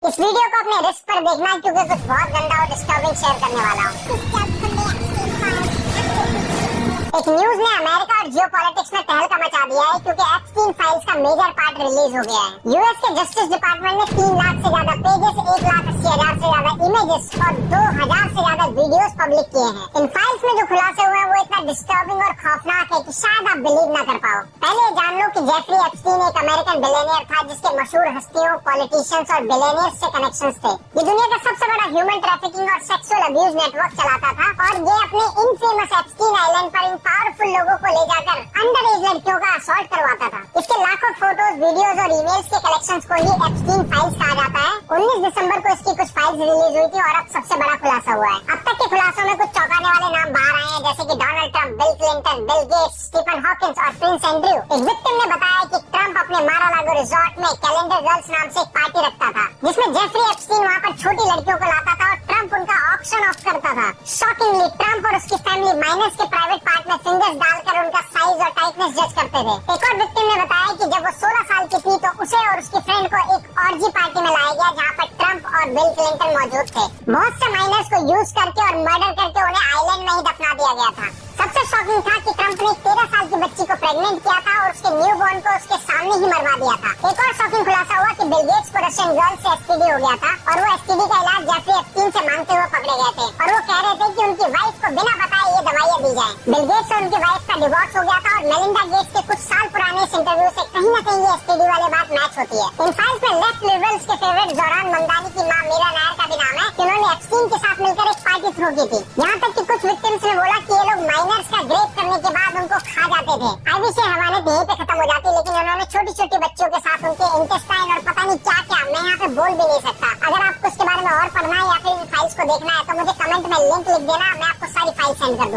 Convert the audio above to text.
इस वीडियो को अपने रिस्क पर देखना क्योंकि कुछ बहुत गंदा और डिस्टर्बिंग शेयर करने वाला हूँ। एक न्यूज ने अमेरिका और जियोपॉलिटिक्स में तहलका मचा दिया है क्योंकि एप्स्टीन फाइल्स का मेजर पार्ट रिलीज हो गया है। यूएस के जस्टिस डिपार्टमेंट ने 3 लाख से ज्यादा पेजेस, 1,80,000 से ज्यादा इमेजेस और 2,000 से ज्यादा वीडियोस पब्लिक किए हैं। इन फाइल्स में जो खुलासे हुए हैं वो इतना डिस्टर्बिंग और खौफनाक है कि शायद आप बिलीव ना कर पाओ। पहले जान लो कि जेफरी एप्स्टीन एक अमेरिकन बिलियनियर था जिसके मशहूर हस्तियों, पॉलिटिशियंस और बिलियनियर्स से कनेक्शंस थे। ये दुनिया का सबसे बड़ा ह्यूमन ट्रैफिकिंग और सेक्सुअल अब्यूज नेटवर्क चलाता था और ये अपने इनफेमस एप्स्टीन आइलैंड पर इन पावरफुल लोगों को ले जाकर अंडर एज लड़कियों का असॉल्ट करवाता था। इसके लाखों फोटोज, वीडियोस और ईमेल्स के कलेक्शंस को ही एप्स्टीन फाइल्स कहा जाता है। 19 दिसंबर को इसकी कुछ फाइल्स रिलीज हुई थी और अब सबसे बड़ा खुलासा हुआ है। अब तक के खुलासों में कुछ चौंकाने वाले नाम बाहर आए हैं जैसे कि Donald Trump, Bill Clinton, Bill Gates, Stephen Hawkins और प्रिंस एंड्रयू। एक विक्टिम ने बताया कि ट्रंप अपने मार-आ-लागो रिजॉर्ट में कैलेंडर गर्ल्स नाम से एक पार्टी रखता था जिसमें जेफरी एप्स्टीन वहाँ पर छोटी लड़कियों को लाता था और ट्रंप उनका ऑप्शन ऑफ करता था। शॉकिंगली ट्रंप और उसकी फैमिली माइनर्स के प्राइवेट पार्ट में फिंगर्स डालकर उनका साइज और टाइटनेस जज करते थे। एक और विक्टिम ने बताया कि जब वो 16 साल की थी तो उसे और उसकी फ्रेंड को एक ऑर्जी पार्टी में लाया गया जहाँ पर ट्रंप और बिल क्लिंटन मौजूद थे। बहुत से माइनर्स को यूज करके और मर्डर करके उन्हें आइलैंड में ही दफना दिया गया था। सबसे शॉकिंग था कि ट्रंप ने 13 साल की बच्ची को प्रेग्नेंट किया था और उसके न्यूबॉर्न को उसके सामने ही मरवा दिया था। एक और शॉकिंग खुलासा हुआ कि बिल गेट्स को रशियन गर्ल से एसटीडी हो गया था और वो एसटीडी का इलाज जेफरी एप्स्टीन से मांगते हुए पकड़े गए थे और वो कह रहे थे कि उनकी वाइफ को बिना बताए ये दवाइयाँ दी जाए। बिल गेट्स और उनकी वाइफ का डिवोर्स हो गया था और मेलिंडा गेट्स के कुछ साल पुराने इस इंटरव्यू से कहीं न कहीं ये एसटीडी वाली बात मैच होती है। इन फाइल्स में लेफ्ट लिबरल्स के फेवरेट जोरान मंदानी की मां मीरा नायर का भी नाम है कि उन्होंने एप्स्टीन के साथ मिलकर एक पार्टी थ्रो की थी। यहाँ तक कि कुछ विक्टिम्स ने बोला कि ये लोग माइनर्स का रेप करने के बाद उनको खा जाते थे। आई विश हमारे यहीं पे खत्म हो जाती, लेकिन उन्होंने छोटी छोटी बच्चों के साथ उनके इंटेस्टाइन और पता नहीं क्या क्या, मैं यहाँ पे बोल भी नहीं सकता। अगर आपको इसके बारे में और पढ़ना है या फिर इन फाइल्स को देखना है तो मुझे कमेंट में लिंक लिख देना, मैं आपको सारी फाइल सेंड कर दूँ।